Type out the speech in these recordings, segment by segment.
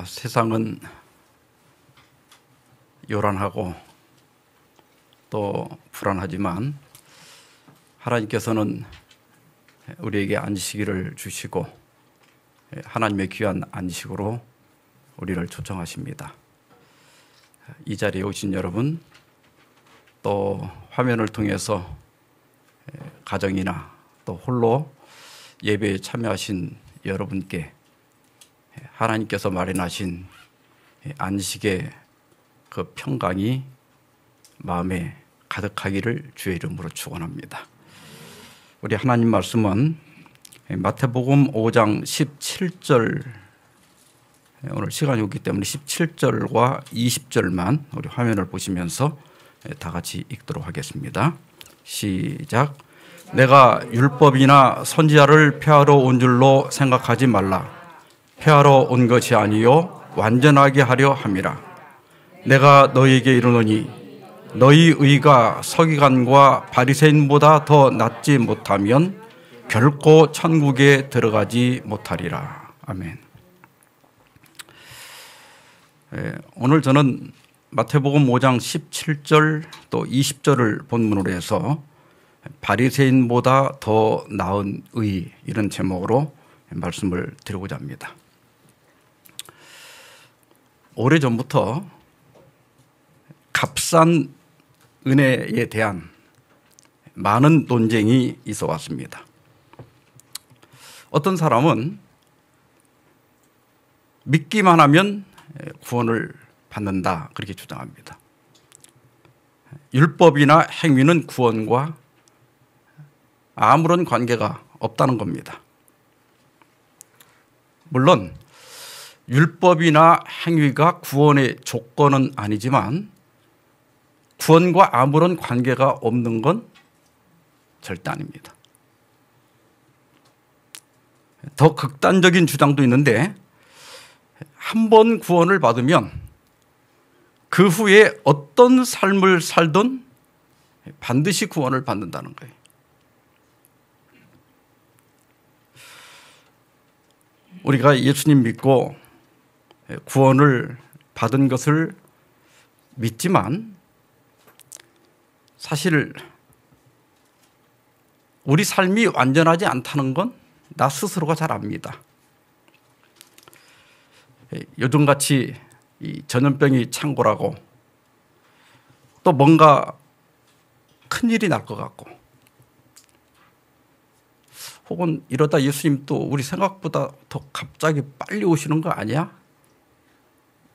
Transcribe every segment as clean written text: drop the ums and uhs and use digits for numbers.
세상은 요란하고 또 불안하지만 하나님께서는 우리에게 안식일을 주시고 하나님의 귀한 안식으로 우리를 초청하십니다. 이 자리에 오신 여러분, 또 화면을 통해서 가정이나 또 홀로 예배에 참여하신 여러분께 하나님께서 마련하신 안식의 그 평강이 마음에 가득하기를 주의 이름으로 축원합니다. 우리 하나님 말씀은 마태복음 5장 17절, 오늘 시간이 없기 때문에 17절과 20절만 우리 화면을 보시면서 다 같이 읽도록 하겠습니다. 시작. 내가 율법이나 선지자를 폐하러 온 줄로 생각하지 말라. 폐하러 온 것이 아니요 완전하게 하려 함이라. 내가 너희에게 이르노니 너희 의가 서기관과 바리새인보다 더 낫지 못하면 결코 천국에 들어가지 못하리라. 아멘. 오늘 저는 마태복음 5장 17절 또 20절을 본문으로 해서 바리새인보다 더 나은 의, 이런 제목으로 말씀을 드리고자 합니다. 오래전부터 값싼 은혜에 대한 많은 논쟁이 있어 왔습니다. 어떤 사람은 믿기만 하면 구원을 받는다, 그렇게 주장합니다. 율법이나 행위는 구원과 아무런 관계가 없다는 겁니다. 물론 율법이나 행위가 구원의 조건은 아니지만 구원과 아무런 관계가 없는 건 절대 아닙니다. 더 극단적인 주장도 있는데, 한 번 구원을 받으면 그 후에 어떤 삶을 살든 반드시 구원을 받는다는 거예요. 우리가 예수님 믿고 구원을 받은 것을 믿지만 사실 우리 삶이 완전하지 않다는 건 나 스스로가 잘 압니다. 요즘같이 이 전염병이 창궐하고 또 뭔가 큰일이 날 것 같고, 혹은 이러다 예수님 또 우리 생각보다 더 갑자기 빨리 오시는 거 아니야?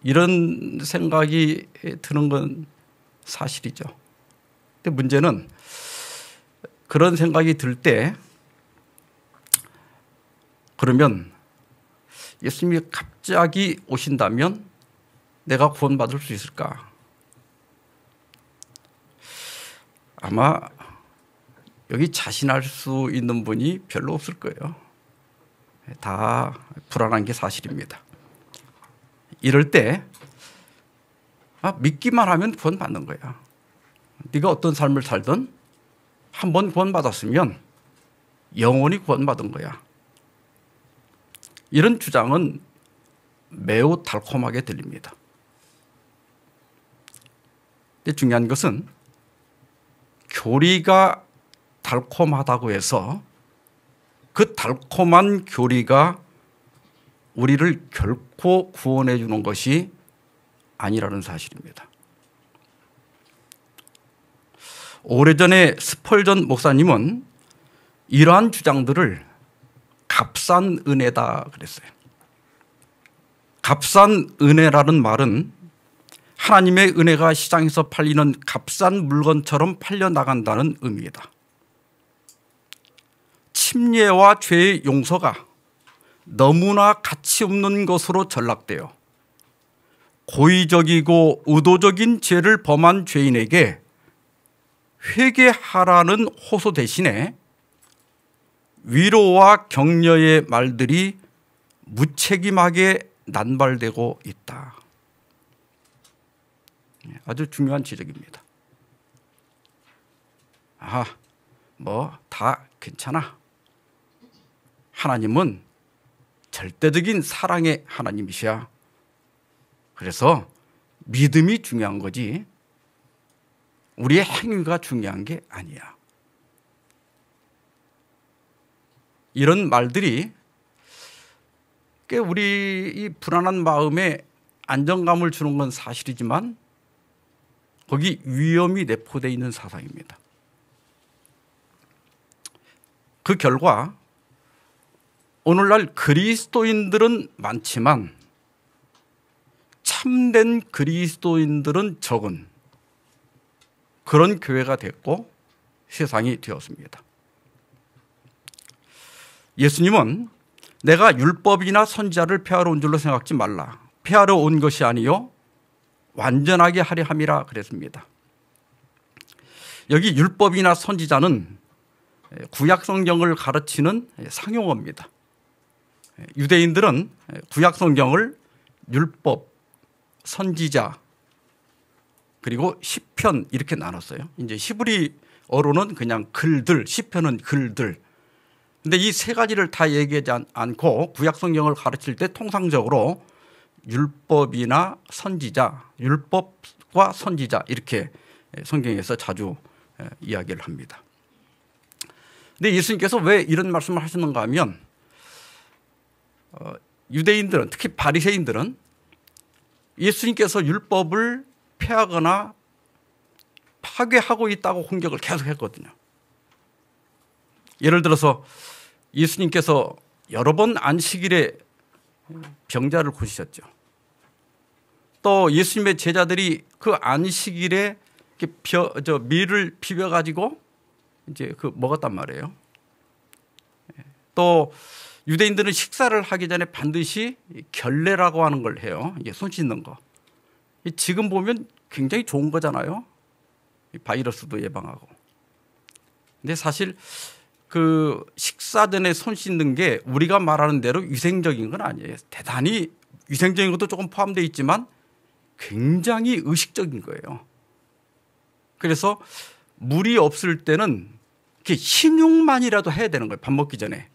이런 생각이 드는 건 사실이죠. 근데 문제는 그런 생각이 들 때, 그러면 예수님이 갑자기 오신다면 내가 구원받을 수 있을까? 아마 여기 자신할 수 있는 분이 별로 없을 거예요. 다 불안한 게 사실입니다. 이럴 때 믿기만 하면 구원받는 거야. 네가 어떤 삶을 살든 한 번 구원받았으면 영원히 구원받은 거야. 이런 주장은 매우 달콤하게 들립니다. 근데 중요한 것은 교리가 달콤하다고 해서 그 달콤한 교리가 우리를 결코 구원해 주는 것이 아니라는 사실입니다. 오래전에 스펄전 목사님은 이러한 주장들을 값싼 은혜다 그랬어요. 값싼 은혜라는 말은 하나님의 은혜가 시장에서 팔리는 값싼 물건처럼 팔려나간다는 의미이다. 침례와 죄의 용서가 너무나 가치 없는 것으로 전락되어 고의적이고 의도적인 죄를 범한 죄인에게 회개하라는 호소 대신에 위로와 격려의 말들이 무책임하게 난발되고 있다. 아주 중요한 지적입니다. 다 괜찮아. 하나님은 절대적인 사랑의 하나님이셔. 그래서 믿음이 중요한 거지 우리의 행위가 중요한 게 아니야. 이런 말들이 꽤 우리 이 불안한 마음에 안정감을 주는 건 사실이지만 거기 위험이 내포되어 있는 사상입니다. 그 결과 오늘날 그리스도인들은 많지만 참된 그리스도인들은 적은 그런 교회가 됐고 세상이 되었습니다. 예수님은 내가 율법이나 선지자를 폐하러 온 줄로 생각지 말라. 폐하러 온 것이 아니요 완전하게 하려 함이라 그랬습니다. 여기 율법이나 선지자는 구약 성경을 가르치는 상용어입니다. 유대인들은 구약 성경을 율법, 선지자 그리고 시편 이렇게 나눴어요. 이제 히브리어로는 그냥 글들, 시편은 글들. 근데 이 세 가지를 다 얘기하지 않고 구약 성경을 가르칠 때 통상적으로 율법이나 선지자, 율법과 선지자 이렇게 성경에서 자주 이야기를 합니다. 근데 예수님께서 왜 이런 말씀을 하시는가 하면 유대인들은 특히 바리새인들은 예수님께서 율법을 폐하거나 파괴하고 있다고 공격을 계속했거든요. 예를 들어서 예수님께서 여러 번 안식일에 병자를 고치셨죠. 또 예수님의 제자들이 그 안식일에 밀을 비벼 가지고 이제 먹었단 말이에요. 또 유대인들은 식사를 하기 전에 반드시 결례라고 하는 걸 해요. 이게 손 씻는 거. 지금 보면 굉장히 좋은 거잖아요. 바이러스도 예방하고. 근데 사실 그 식사 전에 손 씻는 게 우리가 말하는 대로 위생적인 건 아니에요. 대단히 위생적인 것도 조금 포함되어 있지만 굉장히 의식적인 거예요. 그래서 물이 없을 때는 이렇게 신용만이라도 해야 되는 거예요. 밥 먹기 전에.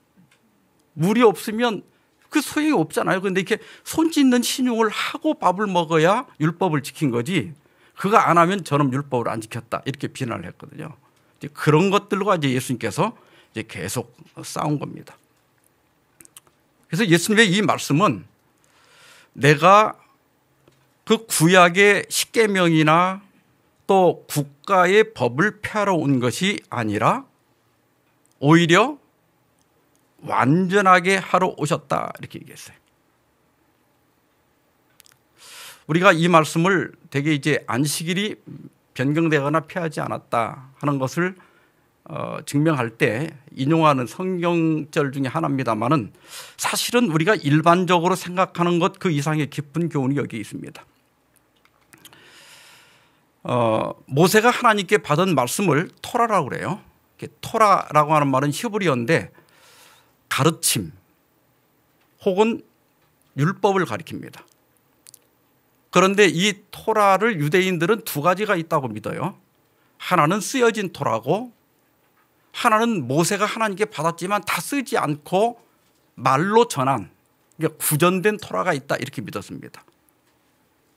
물이 없으면 그 소용이 없잖아요. 그런데 이렇게 손 씻는 신용을 하고 밥을 먹어야 율법을 지킨 거지 그거 안 하면 저놈 율법을 안 지켰다 이렇게 비난을 했거든요. 이제 그런 것들과 이제 예수님께서 이제 계속 싸운 겁니다. 그래서 예수님의 이 말씀은 내가 그 구약의 십계명이나 또 국가의 법을 폐하러 온 것이 아니라 오히려 완전하게 하러 오셨다 이렇게 얘기했어요. 우리가 이 말씀을 되게 이제 안식일이 변경되거나 폐하지 않았다 하는 것을 증명할 때 인용하는 성경절 중에 하나입니다만은 사실은 우리가 일반적으로 생각하는 것 그 이상의 깊은 교훈이 여기 있습니다. 모세가 하나님께 받은 말씀을 토라라고 그래요. 토라라고 하는 말은 히브리어인데 가르침 혹은 율법을 가리킵니다. 그런데 이 토라를 유대인들은 두 가지가 있다고 믿어요. 하나는 쓰여진 토라고 하나는 모세가 하나님께 받았지만 다 쓰지 않고 말로 전한 구전된 토라가 있다 이렇게 믿었습니다.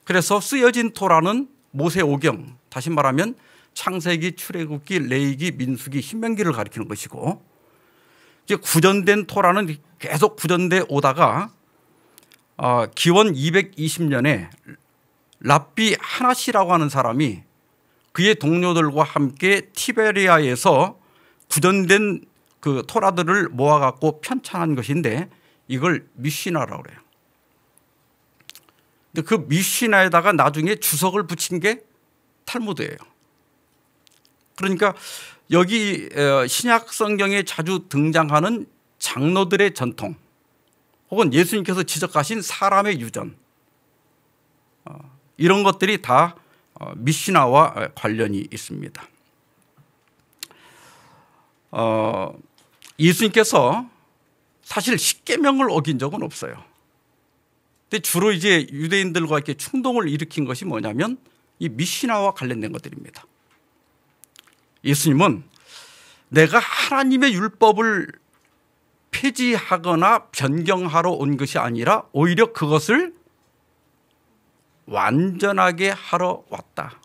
그래서 쓰여진 토라는 모세오경 다시 말하면 창세기, 출애굽기, 레위기, 민수기, 신명기를 가리키는 것이고 이제 구전된 토라는 계속 구전돼 오다가 기원 220년에 랍비 하나시라고 하는 사람이 그의 동료들과 함께 티베리아에서 구전된 그 토라들을 모아갖고 편찬한 것인데 이걸 미시나라고 그래요. 근데 그 미시나에다가 나중에 주석을 붙인 게 탈무드예요. 그러니까 여기 신약 성경에 자주 등장하는 장로들의 전통 혹은 예수님께서 지적하신 사람의 유전 이런 것들이 다 미시나와 관련이 있습니다. 예수님께서 사실 십계명을 어긴 적은 없어요. 근데 주로 이제 유대인들과 이렇게 충동을 일으킨 것이 뭐냐면 이 미시나와 관련된 것들입니다. 예수님은 내가 하나님의 율법을 폐지하거나 변경하러 온 것이 아니라 오히려 그것을 완전하게 하러 왔다.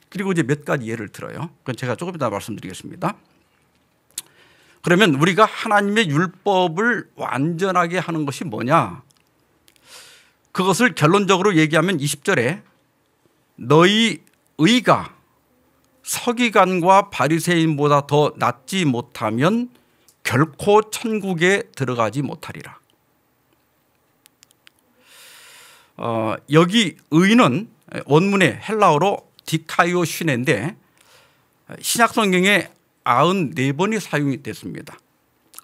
그리고 이제 몇 가지 예를 들어요. 그건 제가 조금 이따 말씀드리겠습니다. 그러면 우리가 하나님의 율법을 완전하게 하는 것이 뭐냐? 그것을 결론적으로 얘기하면 20절에 너희 의가 서기관과 바리새인보다 더 낫지 못하면 결코 천국에 들어가지 못하리라. 여기 의는 원문의 헬라어로 디카이오시네인데 신약 성경에 94번이 사용이 됐습니다.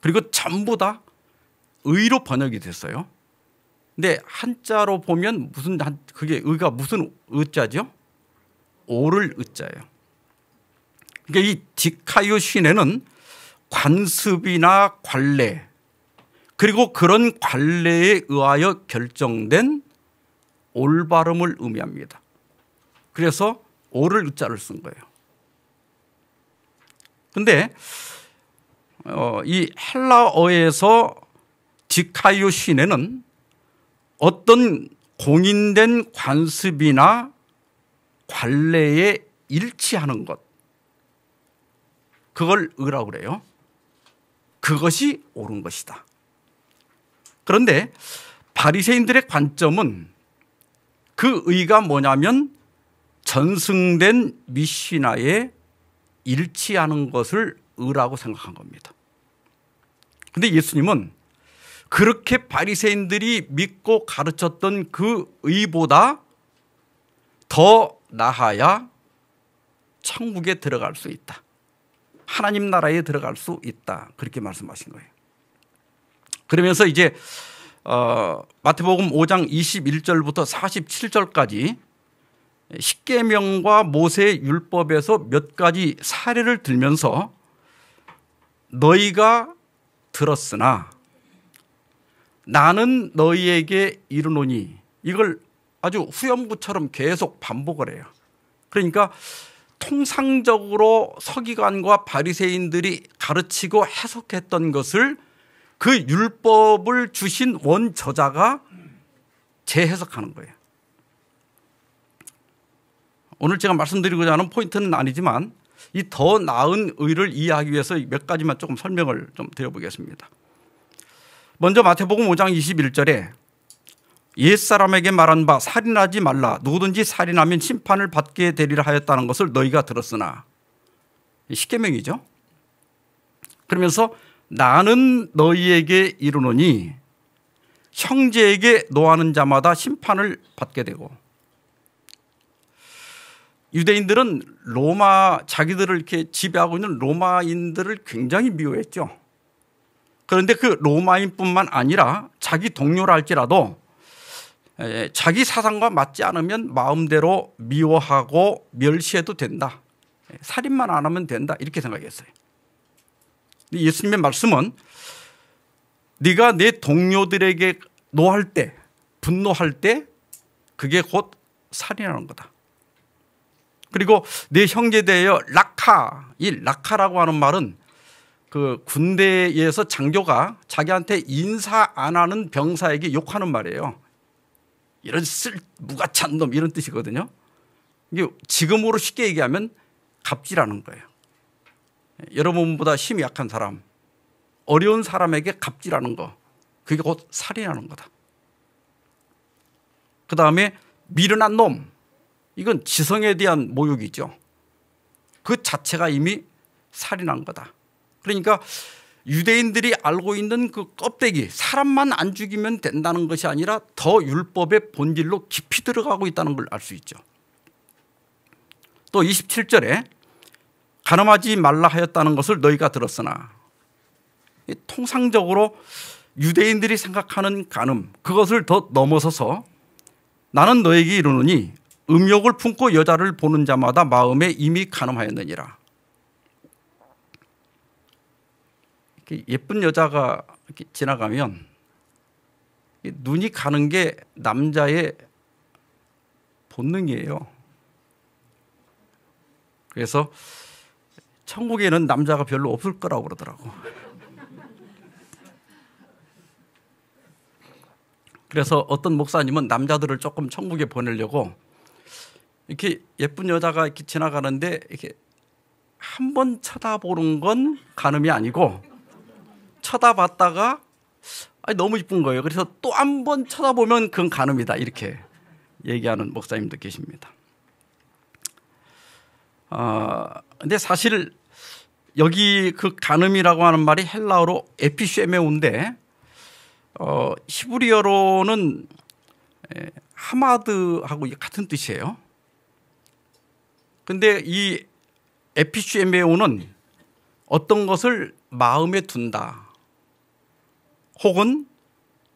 그리고 전부 다 의로 번역이 됐어요. 근데 한자로 보면 그게 의가 무슨 의자죠? 오를 의자예요. 그러니까 이 디카이오시네는 관습이나 관례 그리고 그런 관례에 의하여 결정된 올바름을 의미합니다. 그래서 오를 의자를 쓴 거예요. 그런데 이 헬라어에서 디카이오시네는 어떤 공인된 관습이나 관례에 일치하는 것, 그걸 의라고 그래요. 그것이 옳은 것이다. 그런데 바리새인들의 관점은 그 의가 뭐냐면 전승된 미시나에 일치하는 것을 의라고 생각한 겁니다. 그런데 예수님은 그렇게 바리새인들이 믿고 가르쳤던 그 의보다 더 나아야 천국에 들어갈 수 있다. 하나님 나라에 들어갈 수 있다. 그렇게 말씀하신 거예요. 그러면서 이제 마태복음 5장 21절부터 47절까지 십계명과 모세의 율법에서 몇 가지 사례를 들면서 너희가 들었으나 나는 너희에게 이르노니, 이걸 아주 후렴구처럼 계속 반복을 해요. 그러니까 통상적으로 서기관과 바리새인들이 가르치고 해석했던 것을 그 율법을 주신 원저자가 재해석하는 거예요. 오늘 제가 말씀드리고자 하는 포인트는 아니지만 이 더 나은 의를 이해하기 위해서 몇 가지만 조금 설명을 좀 드려보겠습니다. 먼저 마태복음 5장 21절에 옛사람에게 말한 바 살인하지 말라, 누구든지 살인하면 심판을 받게 되리라 하였다는 것을 너희가 들었으나, 십계명이죠. 그러면서 나는 너희에게 이르노니 형제에게 노하는 자마다 심판을 받게 되고, 유대인들은 자기들을 이렇게 지배하고 있는 로마인들을 굉장히 미워했죠. 그런데 그 로마인뿐만 아니라 자기 동료라 할지라도 자기 사상과 맞지 않으면 마음대로 미워하고 멸시해도 된다. 살인만 안 하면 된다. 이렇게 생각했어요. 예수님의 말씀은 네가 내 동료들에게 노할 때, 분노할 때 그게 곧 살인하는 거다. 그리고 내 형제에 대하여 락하, 이 락하라고 하는 말은 그 군대에서 장교가 자기한테 인사 안 하는 병사에게 욕하는 말이에요. 이런 무가찬 놈, 이런 뜻이거든요. 이게 지금으로 쉽게 얘기하면 갑질하는 거예요. 여러분보다 힘이 약한 사람, 어려운 사람에게 갑질하는 거, 그게 곧 살인하는 거다. 그 다음에 미련한 놈, 이건 지성에 대한 모욕이죠. 그 자체가 이미 살인한 거다. 그러니까 유대인들이 알고 있는 그 껍데기, 사람만 안 죽이면 된다는 것이 아니라 더 율법의 본질로 깊이 들어가고 있다는 걸 알 수 있죠. 또 27절에 간음하지 말라 하였다는 것을 너희가 들었으나, 통상적으로 유대인들이 생각하는 간음, 그것을 더 넘어서서 나는 너에게 이르노니 음욕을 품고 여자를 보는 자마다 마음에 이미 간음하였느니라. 예쁜 여자가 이렇게 지나가면 눈이 가는 게 남자의 본능이에요. 그래서 천국에는 남자가 별로 없을 거라고 그러더라고. 그래서 어떤 목사님은 남자들을 조금 천국에 보내려고 이렇게 예쁜 여자가 이렇게 지나가는데 이렇게 한 번 쳐다보는 건 간음이 아니고 쳐다봤다가 너무 이쁜 거예요. 그래서 또 한 번 쳐다보면 그건 간음이다. 이렇게 얘기하는 목사님도 계십니다. 근데 사실 여기 그 간음이라고 하는 말이 헬라어로 에피쉐메오인데 히브리어로는 하마드하고 같은 뜻이에요. 근데 이 에피쉐메오는 어떤 것을 마음에 둔다, 혹은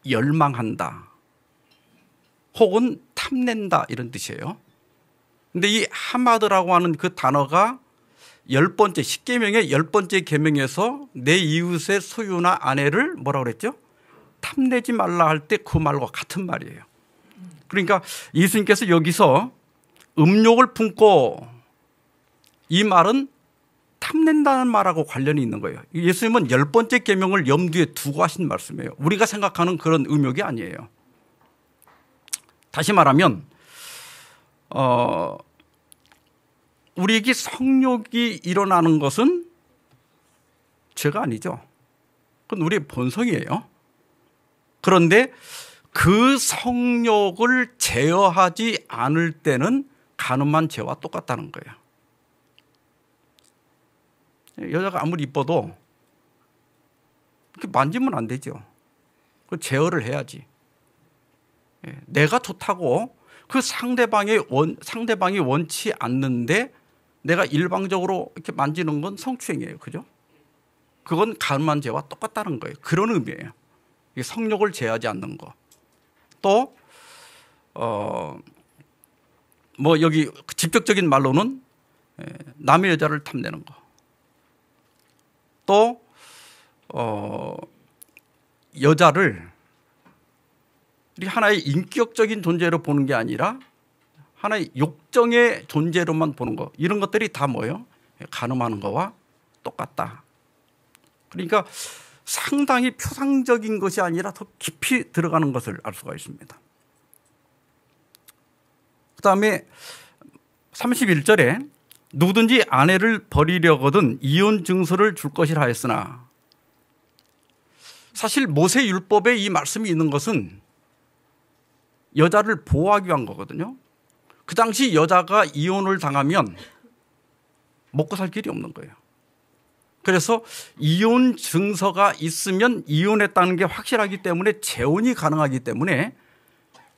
열망한다, 혹은 탐낸다 이런 뜻이에요. 근데 이 하마드라고 하는 그 단어가 10번째 10계명의 10번째 계명에서 내 이웃의 소유나 아내를 뭐라고 그랬죠? 탐내지 말라 할 때 그 말과 같은 말이에요. 그러니까 예수님께서 여기서 음욕을 품고, 이 말은 탐낸다는 말하고 관련이 있는 거예요. 예수님은 10번째 계명을 염두에 두고 하신 말씀이에요. 우리가 생각하는 그런 음욕이 아니에요. 다시 말하면 우리에게 성욕이 일어나는 것은 죄가 아니죠. 그건 우리의 본성이에요. 그런데 그 성욕을 제어하지 않을 때는 간음한 죄와 똑같다는 거예요. 여자가 아무리 이뻐도 이렇게 만지면 안 되죠. 그 제어를 해야지. 내가 좋다고 그 상대방이 원치 않는데 내가 일방적으로 이렇게 만지는 건 성추행이에요. 그죠? 그건 간음한 죄와 똑같다는 거예요. 그런 의미예요. 성욕을 제어하지 않는 거. 또 뭐 여기 직접적인 말로는 남의 여자를 탐내는 거. 또 여자를 하나의 인격적인 존재로 보는 게 아니라 하나의 욕정의 존재로만 보는 거, 이런 것들이 다 뭐예요? 간음하는 거와 똑같다. 그러니까 상당히 표상적인 것이 아니라 더 깊이 들어가는 것을 알 수가 있습니다. 그 다음에 31절에 누구든지 아내를 버리려거든 이혼 증서를 줄 것이라 하였으나, 사실 모세 율법에 이 말씀이 있는 것은 여자를 보호하기 위한 거거든요. 그 당시 여자가 이혼을 당하면 먹고 살 길이 없는 거예요. 그래서 이혼 증서가 있으면 이혼했다는 게 확실하기 때문에 재혼이 가능하기 때문에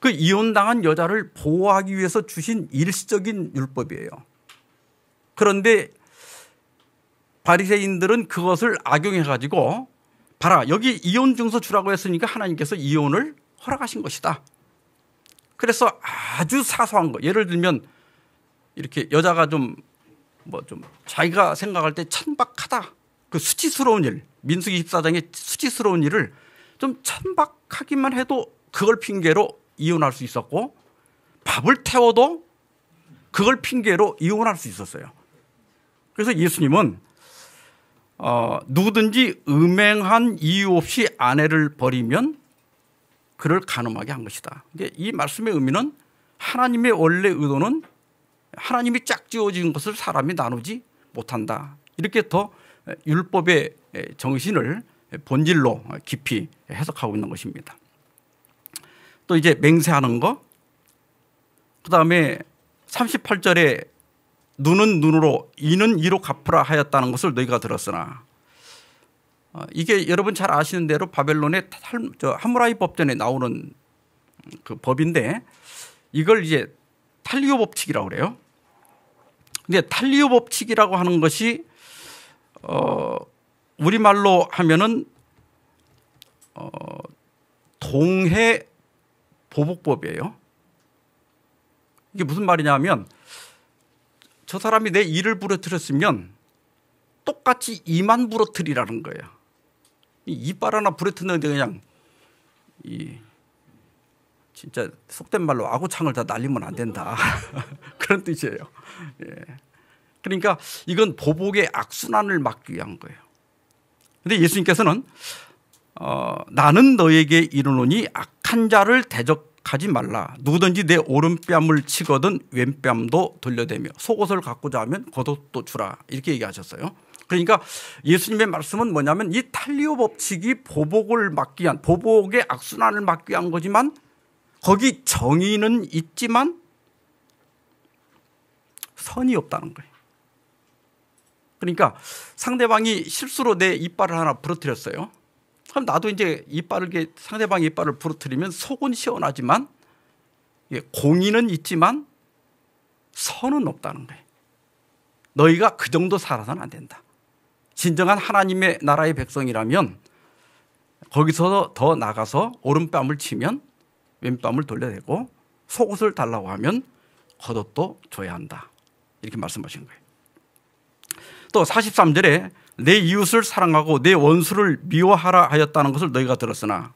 그 이혼당한 여자를 보호하기 위해서 주신 일시적인 율법이에요. 그런데 바리새인들은 그것을 악용해 가지고, 봐라, 여기 이혼 증서 주라고 했으니까 하나님께서 이혼을 허락하신 것이다. 그래서 아주 사소한 거, 예를 들면 이렇게 여자가 좀 자기가 생각할 때 천박하다, 그 수치스러운 일, 민수기 14장의 수치스러운 일을 좀 천박하기만 해도 그걸 핑계로 이혼할 수 있었고, 밥을 태워도 그걸 핑계로 이혼할 수 있었어요. 그래서 예수님은 누구든지 음행한 이유 없이 아내를 버리면 그를 간음하게 한 것이다. 근데 이 말씀의 의미는 하나님의 원래 의도는 하나님이 짝지어진 것을 사람이 나누지 못한다. 이렇게 더 율법의 정신을 본질로 깊이 해석하고 있는 것입니다. 또 이제 맹세하는 거, 그 다음에 38절에 눈은 눈으로 이는 이로 갚으라 하였다는 것을 너희가 들었으나, 이게 여러분 잘 아시는 대로 바벨론의 하무라비 법전에 나오는 그 법인데, 이걸 이제 탈리오 법칙이라고 그래요. 근데 탈리오 법칙이라고 하는 것이 우리말로 하면은 동해 보복법이에요. 이게 무슨 말이냐면, 저 사람이 내 이를 부러뜨렸으면 똑같이 이만 부러뜨리라는 거예요. 이빨 하나 부러뜨렸는데 그냥 진짜 속된 말로 아구창을 다 날리면 안 된다. 그런 뜻이에요. 예. 그러니까 이건 보복의 악순환을 막기 위한 거예요. 그런데 예수님께서는 나는 너에게 이르노니 악한 자를 대적하지 말라. 누구든지 내 오른뺨을 치거든 왼뺨도 돌려대며 속옷을 갖고자 하면 겉옷도 주라. 이렇게 얘기하셨어요. 그러니까 예수님의 말씀은 뭐냐면 이 탈리오 법칙이 보복을 막기 위한, 보복의 악순환을 막기 위한 거지만 거기 정의는 있지만 선이 없다는 거예요. 그러니까 상대방이 실수로 내 이빨을 하나 부러뜨렸어요. 그럼 나도 이제 이빨을, 상대방의 이빨을 부러뜨리면 속은 시원하지만 공의는 있지만 선은 없다는 거예요. 너희가 그 정도 살아서는 안 된다. 진정한 하나님의 나라의 백성이라면 거기서 더 나가서 오른뺨을 치면 왼뺨을 돌려대고 속옷을 달라고 하면 겉옷도 줘야 한다. 이렇게 말씀하신 거예요. 또 43절에 내 이웃을 사랑하고 내 원수를 미워하라 하였다는 것을 너희가 들었으나,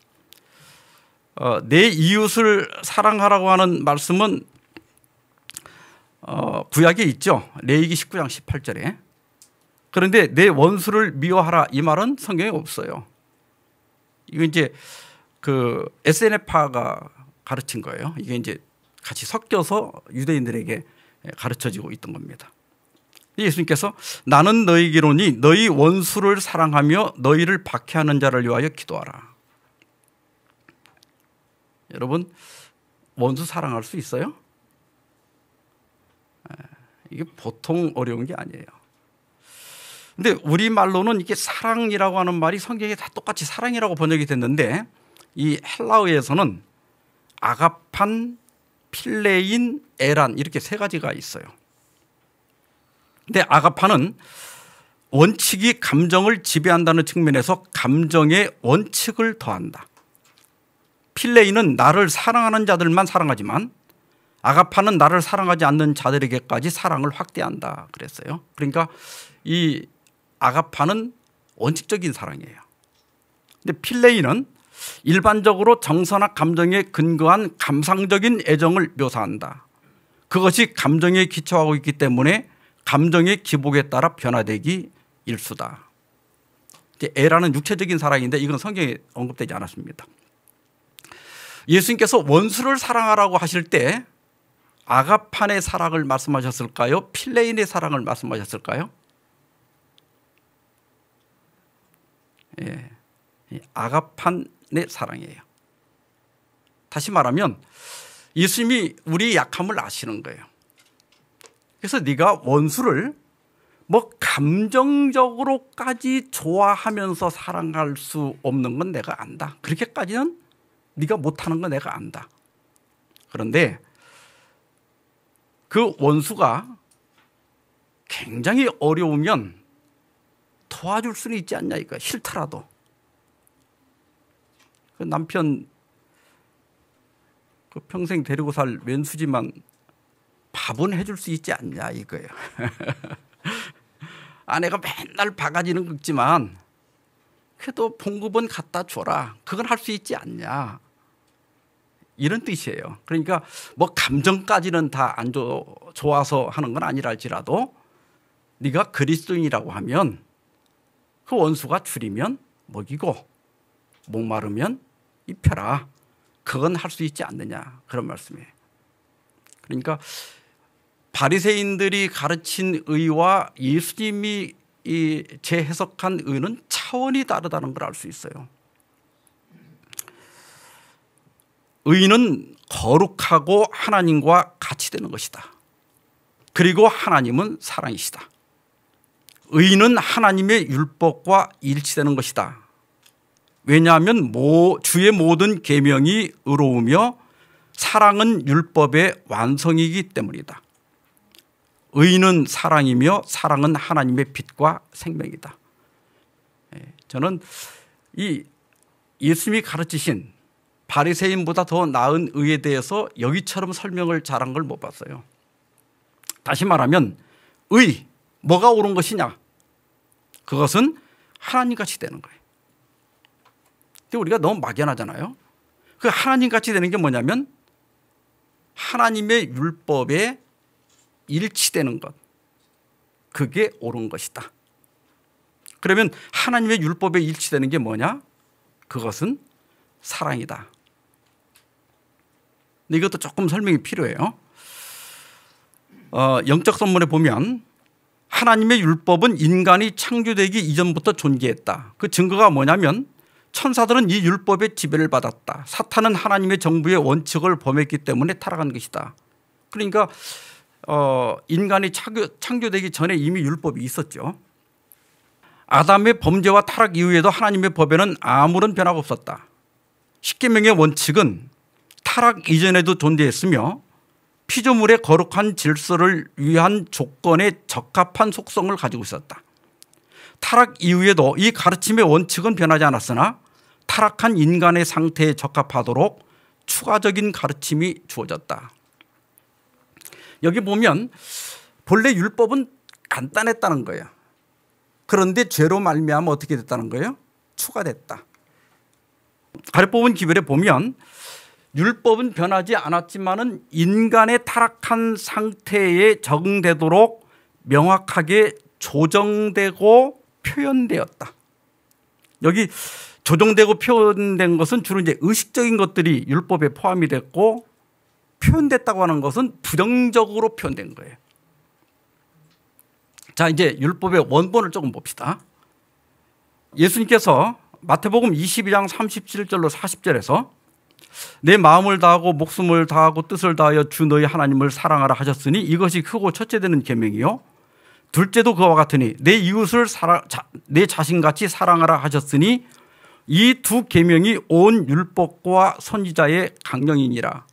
내 이웃을 사랑하라고 하는 말씀은 구약에 있죠. 레위기 19장 18절에. 그런데 내 원수를 미워하라 이 말은 성경에 없어요. 이거 이제 그 SNF파가 가르친 거예요. 이게 이제 같이 섞여서 유대인들에게 가르쳐지고 있던 겁니다. 예수님께서 나는 너희에게로니 너희 원수를 사랑하며 너희를 박해하는 자를 위하여 기도하라. 여러분, 원수 사랑할 수 있어요? 이게 보통 어려운 게 아니에요. 근데 우리말로는 이게 사랑이라고 하는 말이 성경에 다 똑같이 사랑이라고 번역이 됐는데 이 헬라어에서는 아가판, 필레인, 에란 이렇게 세 가지가 있어요. 근데 아가파는 원칙이 감정을 지배한다는 측면에서 감정의 원칙을 더한다. 필레인은 나를 사랑하는 자들만 사랑하지만 아가파는 나를 사랑하지 않는 자들에게까지 사랑을 확대한다 그랬어요. 그러니까 이 아가파는 원칙적인 사랑이에요. 근데 필레인은 일반적으로 정서나 감정에 근거한 감상적인 애정을 묘사한다. 그것이 감정에 기초하고 있기 때문에 감정의 기복에 따라 변화되기 일수다. 애라는 육체적인 사랑인데 이건 성경에 언급되지 않았습니다. 예수님께서 원수를 사랑하라고 하실 때 아가판의 사랑을 말씀하셨을까요? 필레인의 사랑을 말씀하셨을까요? 예, 아가판의 사랑이에요. 다시 말하면 예수님이 우리의 약함을 아시는 거예요. 그래서 네가 원수를 뭐 감정적으로까지 좋아하면서 사랑할 수 없는 건 내가 안다. 그렇게까지는 네가 못하는 건 내가 안다. 그런데 그 원수가 굉장히 어려우면 도와줄 수는 있지 않냐 이거. 싫더라도. 그 남편 그 평생 데리고 살 왼수지만 밥은 해줄 수 있지 않냐 이거예요. 아내가 맨날 바가지는 긁지만 그래도 봉급은 갖다 줘라. 그건 할 수 있지 않냐. 이런 뜻이에요. 그러니까 뭐 감정까지는 다 안 좋아서 하는 건 아니랄지라도 네가 그리스도인이라고 하면 그 원수가 줄이면 먹이고 목마르면 입혀라. 그건 할 수 있지 않느냐. 그런 말씀이에요. 그러니까 바리새인들이 가르친 의와 예수님이 재해석한 의는 차원이 다르다는 걸 알 수 있어요. 의는 거룩하고 하나님과 같이 되는 것이다. 그리고 하나님은 사랑이시다. 의는 하나님의 율법과 일치되는 것이다. 왜냐하면 주의 모든 계명이 의로우며 사랑은 율법의 완성이기 때문이다. 의는 사랑이며 사랑은 하나님의 빛과 생명이다. 저는 이 예수님이 가르치신 바리새인보다 더 나은 의에 대해서 여기처럼 설명을 잘한 걸 못 봤어요. 다시 말하면 의, 뭐가 옳은 것이냐? 그것은 하나님같이 되는 거예요. 근데 우리가 너무 막연하잖아요. 그 하나님같이 되는 게 뭐냐면 하나님의 율법에 일치되는 것. 그게 옳은 것이다. 그러면 하나님의 율법에 일치되는 게 뭐냐? 그것은 사랑이다. 근데 이것도 조금 설명이 필요해요. 영적 선문에 보면 하나님의 율법은 인간이 창조되기 이전부터 존재했다. 그 증거가 뭐냐면 천사들은 이 율법의 지배를 받았다. 사탄은 하나님의 정부의 원칙을 범했기 때문에 타락한 것이다. 그러니까 인간이 창조되기 전에 이미 율법이 있었죠. 아담의 범죄와 타락 이후에도 하나님의 법에는 아무런 변화가 없었다. 십계명의 원칙은 타락 이전에도 존재했으며 피조물의 거룩한 질서를 위한 조건에 적합한 속성을 가지고 있었다. 타락 이후에도 이 가르침의 원칙은 변하지 않았으나 타락한 인간의 상태에 적합하도록 추가적인 가르침이 주어졌다. 여기 보면 본래 율법은 간단했다는 거예요. 그런데 죄로 말미암아 어떻게 됐다는 거예요? 추가됐다. 가르법은 기별에 보면 율법은 변하지 않았지만은 인간의 타락한 상태에 적응되도록 명확하게 조정되고 표현되었다. 여기 조정되고 표현된 것은 주로 이제 의식적인 것들이 율법에 포함이 됐고 표현됐다고 하는 것은 부정적으로 표현된 거예요. 자, 이제 율법의 원본을 조금 봅시다. 예수님께서 마태복음 22장 37절로 40절에서 내 마음을 다하고 목숨을 다하고 뜻을 다하여 주 너희 하나님을 사랑하라 하셨으니 이것이 크고 첫째 되는 계명이요 둘째도 그와 같으니 내 이웃을 내 자신같이 사랑하라 하셨으니 이 두 계명이 온 율법과 선지자의 강령이니라.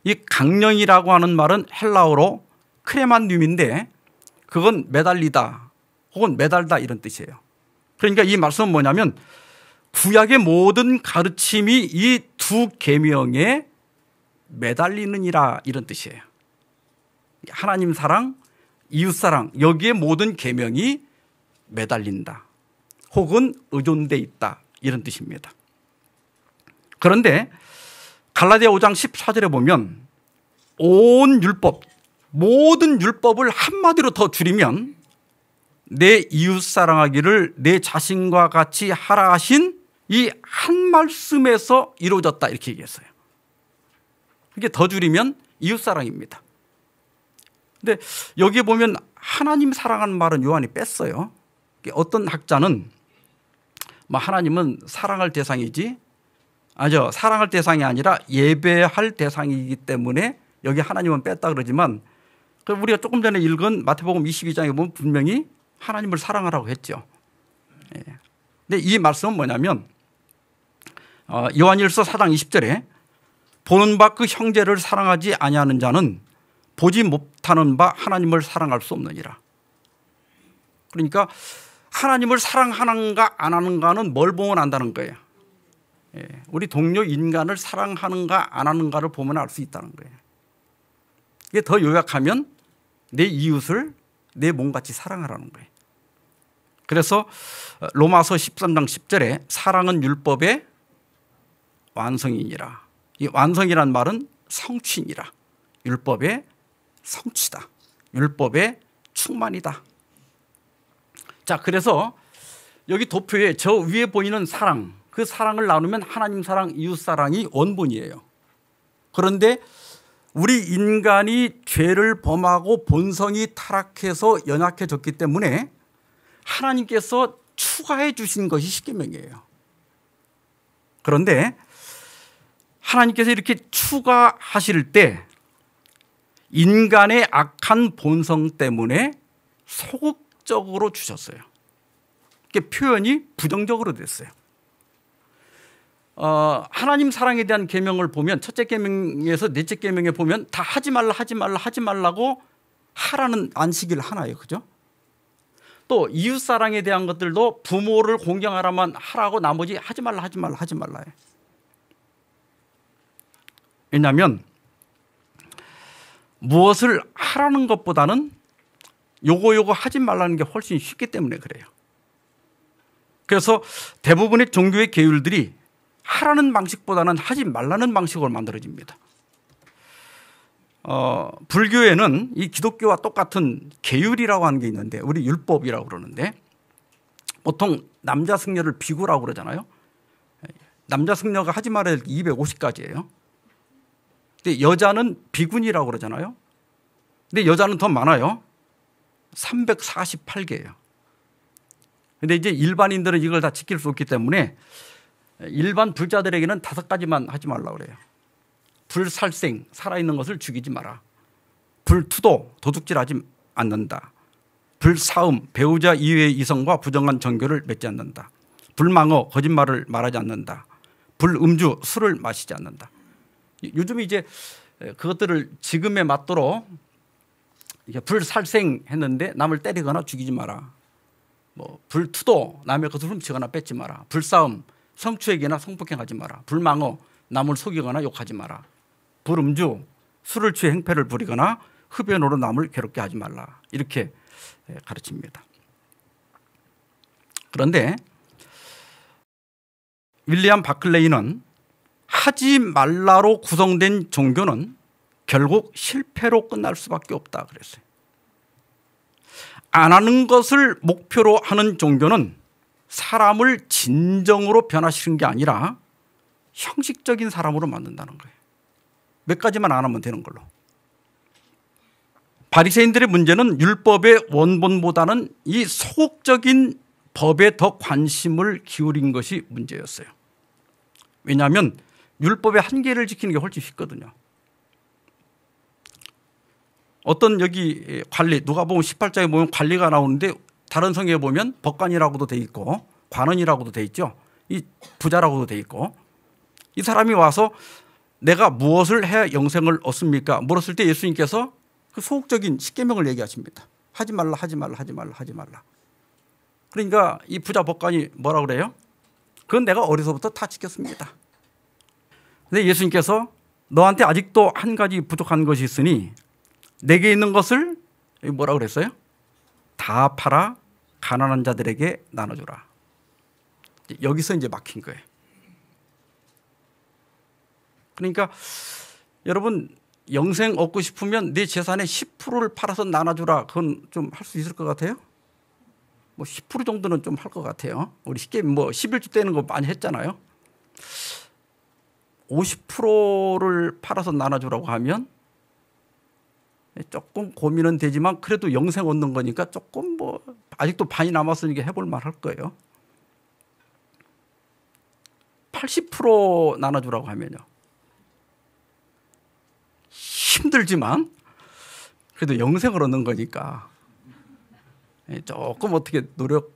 이 강령이라고 하는 말은 헬라어로 크레만눔인데 그건 매달리다 혹은 매달다 이런 뜻이에요. 그러니까 이 말씀은 뭐냐면 구약의 모든 가르침이 이 두 계명에 매달리느니라 이런 뜻이에요. 하나님 사랑, 이웃 사랑 여기에 모든 계명이 매달린다 혹은 의존돼 있다 이런 뜻입니다. 그런데 갈라디아 5장 14절에 보면 온 율법 모든 율법을 한마디로 더 줄이면 내 이웃 사랑하기를 내 자신과 같이 하라 하신 이 한 말씀에서 이루어졌다 이렇게 얘기했어요. 이게 더 줄이면 이웃 사랑입니다. 근데 여기에 보면 하나님 사랑하는 말은 요한이 뺐어요. 어떤 학자는 하나님은 사랑할 대상이지 사랑할 대상이 아니라 예배할 대상이기 때문에 여기 하나님은 뺐다 그러지만 우리가 조금 전에 읽은 마태복음 22장에 보면 분명히 하나님을 사랑하라고 했죠. 근데 이 말씀은 뭐냐면 요한일서 4장 20절에 보는 바 그 형제를 사랑하지 아니하는 자는 보지 못하는 바 하나님을 사랑할 수 없느니라. 그러니까 하나님을 사랑하는가 안 하는가는 뭘 보면 안다는 거예요. 우리 동료 인간을 사랑하는가 안 하는가를 보면 알 수 있다는 거예요. 이게 더 요약하면 내 이웃을 내 몸같이 사랑하라는 거예요. 그래서 로마서 13장 10절에 사랑은 율법의 완성이니라. 이 완성이란 말은 성취니라. 율법의 성취다. 율법의 충만이다. 자, 그래서 여기 도표에 저 위에 보이는 사랑, 그 사랑을 나누면 하나님 사랑, 이웃 사랑이 원본이에요. 그런데 우리 인간이 죄를 범하고 본성이 타락해서 연약해졌기 때문에 하나님께서 추가해 주신 것이 십계명이에요. 그런데 하나님께서 이렇게 추가하실 때 인간의 악한 본성 때문에 소극적으로 주셨어요. 이게 표현이 부정적으로 됐어요. 하나님 사랑에 대한 계명을 보면 첫째 계명에서 넷째 계명에 보면 다 하지 말라고 하라는 안식일 하나예요. 그죠? 또 이웃 사랑에 대한 것들도 부모를 공경하라만 하라고 나머지 하지 말라요. 왜냐하면 무엇을 하라는 것보다는 요거 하지 말라는 게 훨씬 쉽기 때문에 그래요. 그래서 대부분의 종교의 계율들이 하라는 방식보다는 하지 말라는 방식으로 만들어집니다. 불교에는 이 기독교와 똑같은 계율이라고 하는 게 있는데 우리 율법이라고 그러는데 보통 남자 승려를 비구라고 그러잖아요. 남자 승려가 하지 말아야 할 게 250가지예요. 근데 여자는 비군이라고 그러잖아요. 근데 여자는 더 많아요. 348개예요. 근데 이제 일반인들은 이걸 다 지킬 수 없기 때문에 일반 불자들에게는 5가지만 하지 말라고 그래요. 불살생, 살아있는 것을 죽이지 마라. 불투도, 도둑질하지 않는다. 불사음, 배우자 이외의 이성과 부정한 정교를 맺지 않는다. 불망어, 거짓말을 말하지 않는다. 불음주, 술을 마시지 않는다. 요즘 이제 그것들을 지금에 맞도록 불살생 했는데 남을 때리거나 죽이지 마라. 뭐 불투도, 남의 것을 훔치거나 뺏지 마라. 불싸움, 성추행이나 성폭행하지 마라. 불망어, 남을 속이거나 욕하지 마라. 불음주, 술을 취해 행패를 부리거나 흡연으로 남을 괴롭게 하지 말라. 이렇게 가르칩니다. 그런데 윌리엄 바클레이는 하지 말라로 구성된 종교는 결국 실패로 끝날 수밖에 없다 그랬어요. 안 하는 것을 목표로 하는 종교는 사람을 진정으로 변화시키는 게 아니라 형식적인 사람으로 만든다는 거예요. 몇 가지만 안 하면 되는 걸로. 바리새인들의 문제는 율법의 원본보다는 이 소극적인 법에 더 관심을 기울인 것이 문제였어요. 왜냐하면 율법의 한계를 지키는 게 훨씬 쉽거든요. 어떤 여기 관리, 누가복음 18장에 보면 관리가 나오는데 다른 성경에 보면 법관이라고도 돼 있고 관원이라고도 돼 있죠. 이 부자라고도 돼 있고, 이 사람이 와서 내가 무엇을 해야 영생을 얻습니까? 물었을 때 예수님께서 그 소극적인 십계명을 얘기하십니다. 하지 말라, 하지 말라, 하지 말라, 하지 말라. 그러니까 이 부자 법관이 뭐라 그래요? 그건 내가 어려서부터 다 지켰습니다. 근데 예수님께서 너한테 아직도 한 가지 부족한 것이 있으니 내게 있는 것을 뭐라 그랬어요? 다 팔아 가난한 자들에게 나눠주라. 여기서 이제 막힌 거예요. 그러니까 여러분, 영생 얻고 싶으면 내 재산의 10%를 팔아서 나눠주라. 그건 좀 할 수 있을 것 같아요? 뭐 10% 정도는 좀 할 것 같아요. 우리 쉽게 뭐 11주 떼는 거 많이 했잖아요. 50%를 팔아서 나눠주라고 하면 조금 고민은 되지만 그래도 영생 얻는 거니까 조금 뭐 아직도 반이 남았으니까 해볼 만 할 거예요. 80% 나눠주라고 하면요. 힘들지만 그래도 영생을 얻는 거니까 조금 어떻게 노력할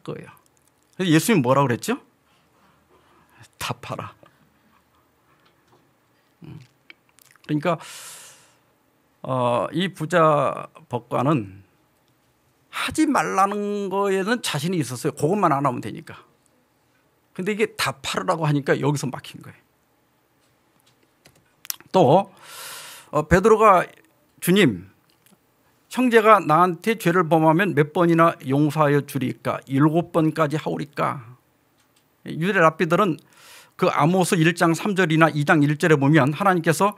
거예요. 예수님 뭐라고 그랬죠? 다 팔아. 그러니까 이 부자 법관은 하지 말라는 거에는 자신이 있었어요. 그것만 안 하면 되니까. 근데 이게 다 팔으라고 하니까 여기서 막힌 거예요. 또 베드로가 주님, 형제가 나한테 죄를 범하면 몇 번이나 용서하여 주리까? 7번까지 하오리까? 유대 랍비들은 그 아모스 1장 3절이나 2장 1절에 보면 하나님께서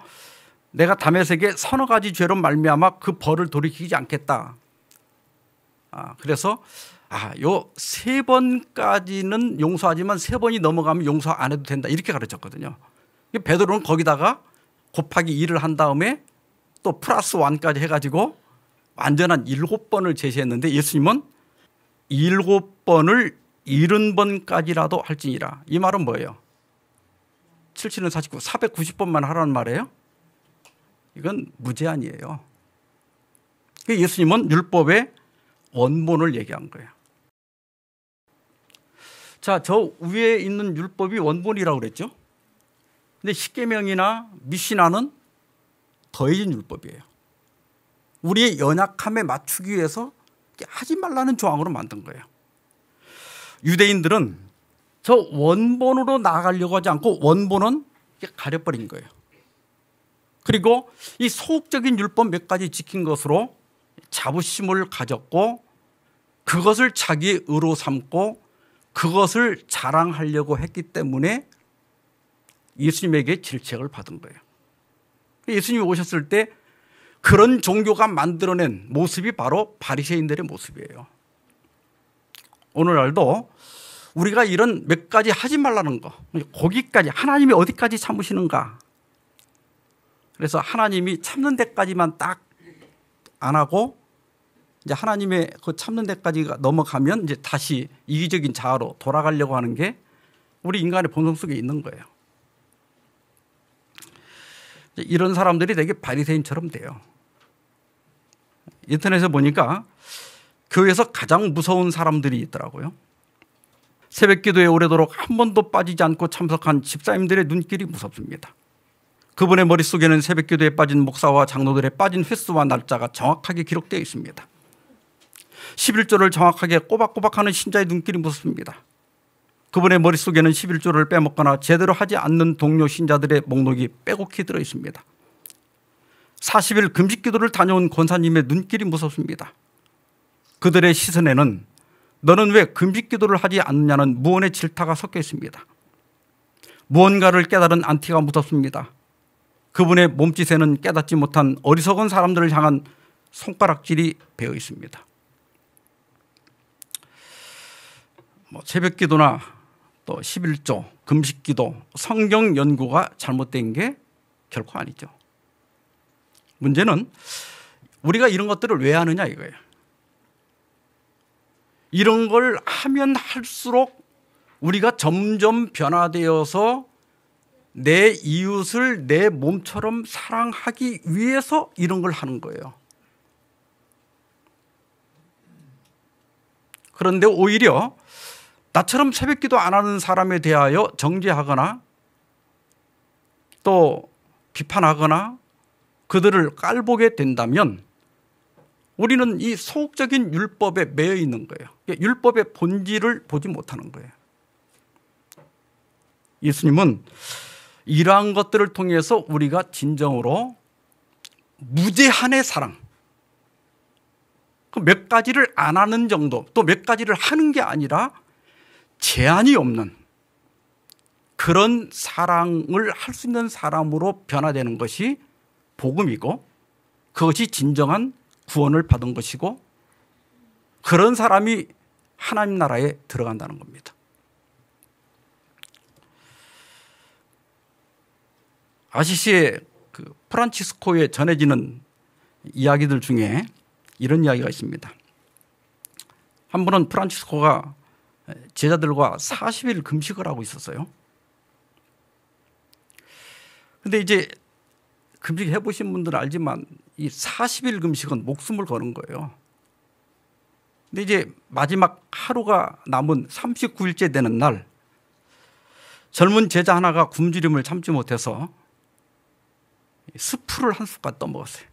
내가 다메섹에 서너 가지 죄로 말미암아 그 벌을 돌이키지 않겠다. 그래서 요 3번까지는 용서하지만 3번이 넘어가면 용서 안 해도 된다. 이렇게 가르쳤거든요. 베드로는 거기다가 곱하기 2를 한 다음에 또 플러스 1까지 해가지고 완전한 7번을 제시했는데 예수님은 7번을 70번까지라도 할지니라. 이 말은 뭐예요? 77은 49, 490번만 하라는 말이에요? 이건 무제한이에요. 예수님은 율법의 원본을 얘기한 거예요. 자, 저 위에 있는 율법이 원본이라고 그랬죠? 근데 십계명이나 미시나는 더해진 율법이에요. 우리의 연약함에 맞추기 위해서 하지 말라는 조항으로 만든 거예요. 유대인들은 저 원본으로 나아가려고 하지 않고 원본은 가려버린 거예요. 그리고 이 소극적인 율법 몇 가지 지킨 것으로 자부심을 가졌고 그것을 자기의 의로 삼고 그것을 자랑하려고 했기 때문에 예수님에게 질책을 받은 거예요. 예수님이 오셨을 때 그런 종교가 만들어낸 모습이 바로 바리새인들의 모습이에요. 오늘날도 우리가 이런 몇 가지 하지 말라는 거, 거기까지 하나님이 어디까지 참으시는가, 그래서 하나님이 참는 데까지만 딱 안 하고 이제 하나님의 그 참는 데까지 넘어가면 이제 다시 이기적인 자아로 돌아가려고 하는 게 우리 인간의 본성 속에 있는 거예요. 이런 사람들이 되게 바리새인처럼 돼요. 인터넷에 보니까 교회에서 가장 무서운 사람들이 있더라고요. 새벽기도에 오래도록 한 번도 빠지지 않고 참석한 집사님들의 눈길이 무섭습니다. 그분의 머릿속에는 새벽기도에 빠진 목사와 장로들의 빠진 횟수와 날짜가 정확하게 기록되어 있습니다. 11조를 정확하게 꼬박꼬박하는 신자의 눈길이 무섭습니다. 그분의 머릿속에는 11조를 빼먹거나 제대로 하지 않는 동료 신자들의 목록이 빼곡히 들어 있습니다. 40일 금식기도를 다녀온 권사님의 눈길이 무섭습니다. 그들의 시선에는 너는 왜 금식기도를 하지 않느냐는 무언의 질타가 섞여 있습니다. 무언가를 깨달은 안티가 무섭습니다. 그분의 몸짓에는 깨닫지 못한 어리석은 사람들을 향한 손가락질이 배어 있습니다. 새벽기도나 또 11조, 금식기도, 성경 연구가 잘못된 게 결코 아니죠. 문제는 우리가 이런 것들을 왜 하느냐 이거예요. 이런 걸 하면 할수록 우리가 점점 변화되어서 내 이웃을 내 몸처럼 사랑하기 위해서 이런 걸 하는 거예요. 그런데 오히려 나처럼 새벽기도 안 하는 사람에 대하여 정죄하거나 또 비판하거나 그들을 깔보게 된다면 우리는 이 소극적인 율법에 매여 있는 거예요. 율법의 본질을 보지 못하는 거예요. 예수님은 이러한 것들을 통해서 우리가 진정으로 무제한의 사랑, 몇 가지를 안 하는 정도, 또 몇 가지를 하는 게 아니라 제한이 없는 그런 사랑을 할 수 있는 사람으로 변화되는 것이 복음이고, 그것이 진정한 구원을 받은 것이고, 그런 사람이 하나님 나라에 들어간다는 겁니다. 아시시의 그 프란치스코에 전해지는 이야기들 중에 이런 이야기가 있습니다. 한 번은 프란치스코가 제자들과 40일 금식을 하고 있었어요. 근데 이제 금식 해보신 분들은 알지만 이 40일 금식은 목숨을 거는 거예요. 근데 이제 마지막 하루가 남은 39일째 되는 날, 젊은 제자 하나가 굶주림을 참지 못해서 스프를 한 숟갈 떠먹었어요.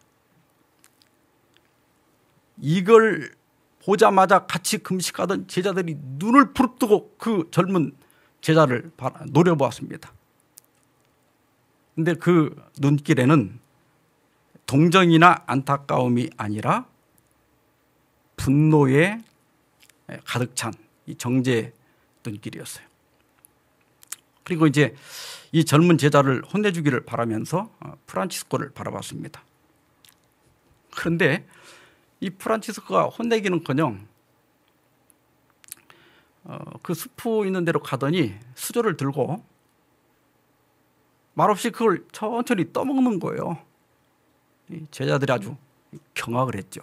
이걸 보자마자 같이 금식하던 제자들이 눈을 부릅뜨고 그 젊은 제자를 노려보았습니다. 그런데 그 눈길에는 동정이나 안타까움이 아니라 분노에 가득 찬 이 정죄의 눈길이었어요. 그리고 이제 이 젊은 제자를 혼내주기를 바라면서 프란치스코를 바라봤습니다. 그런데 이 프란치스코가 혼내기는커녕 그 스프 있는 데로 가더니 수저를 들고 말없이 그걸 천천히 떠먹는 거예요. 제자들이 아주 경악을 했죠.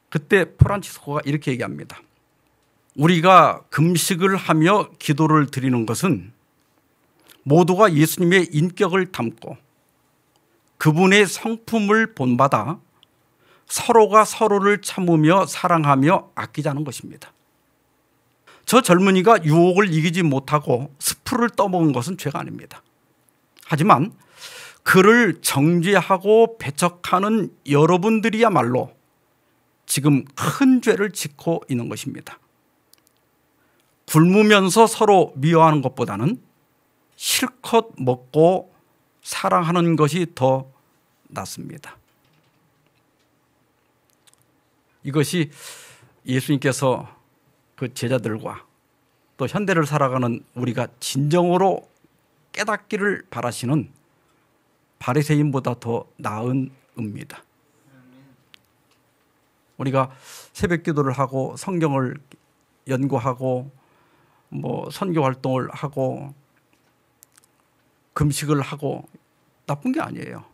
그때 프란치스코가 이렇게 얘기합니다. 우리가 금식을 하며 기도를 드리는 것은 모두가 예수님의 인격을 담고 그분의 성품을 본받아 서로가 서로를 참으며 사랑하며 아끼자는 것입니다. 저 젊은이가 유혹을 이기지 못하고 스프를 떠먹은 것은 죄가 아닙니다. 하지만 그를 정죄하고 배척하는 여러분들이야말로 지금 큰 죄를 짓고 있는 것입니다. 굶으면서 서로 미워하는 것보다는 실컷 먹고 사랑하는 것이 더 낫습니다. 이것이 예수님께서 그 제자들과 또 현대를 살아가는 우리가 진정으로 깨닫기를 바라시는 바리새인보다 더 나은 의입니다. 우리가 새벽 기도를 하고 성경을 연구하고 선교 활동을 하고 금식을 하고 나쁜 게 아니에요.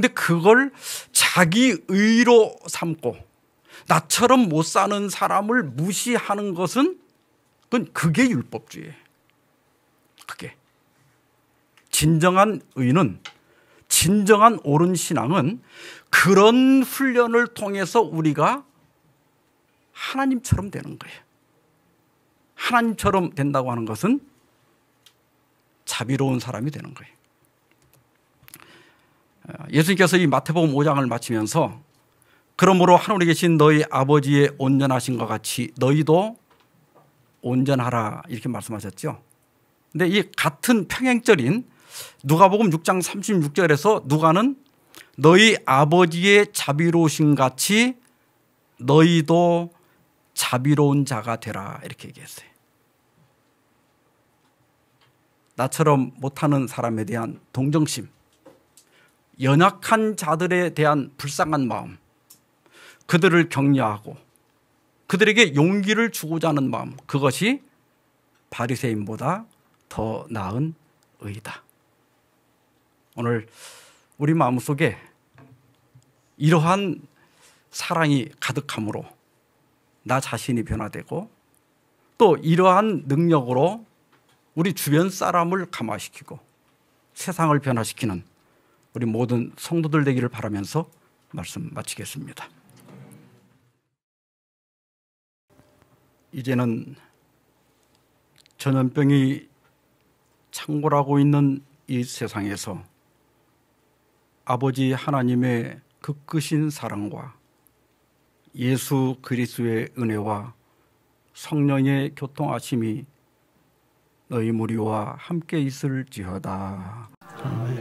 근데 그걸 자기 의로 삼고 나처럼 못 사는 사람을 무시하는 것은 그게 율법주의예요. 그게. 진정한 의는, 진정한 옳은 신앙은 그런 훈련을 통해서 우리가 하나님처럼 되는 거예요. 하나님처럼 된다고 하는 것은 자비로운 사람이 되는 거예요. 예수님께서 이 마태복음 5장을 마치면서 그러므로 하늘에 계신 너희 아버지의 온전하신 것 같이 너희도 온전하라 이렇게 말씀하셨죠. 근데 이 같은 평행절인 누가복음 6장 36절에서 누가는 너희 아버지의 자비로우신 같이 너희도 자비로운 자가 되라 이렇게 얘기했어요. 나처럼 못하는 사람에 대한 동정심, 연약한 자들에 대한 불쌍한 마음, 그들을 격려하고 그들에게 용기를 주고자 하는 마음, 그것이 바리새인보다 더 나은 의다. 오늘 우리 마음속에 이러한 사랑이 가득함으로 나 자신이 변화되고 또 이러한 능력으로 우리 주변 사람을 감화시키고 세상을 변화시키는 우리 모든 성도들 되기를 바라면서 말씀 마치겠습니다. 이제는 전염병이 창궐하고 있는 이 세상에서 아버지 하나님의 그 크신 사랑과 예수 그리스도의 은혜와 성령의 교통하심이 너희 무리와 함께 있을지어다. 아멘.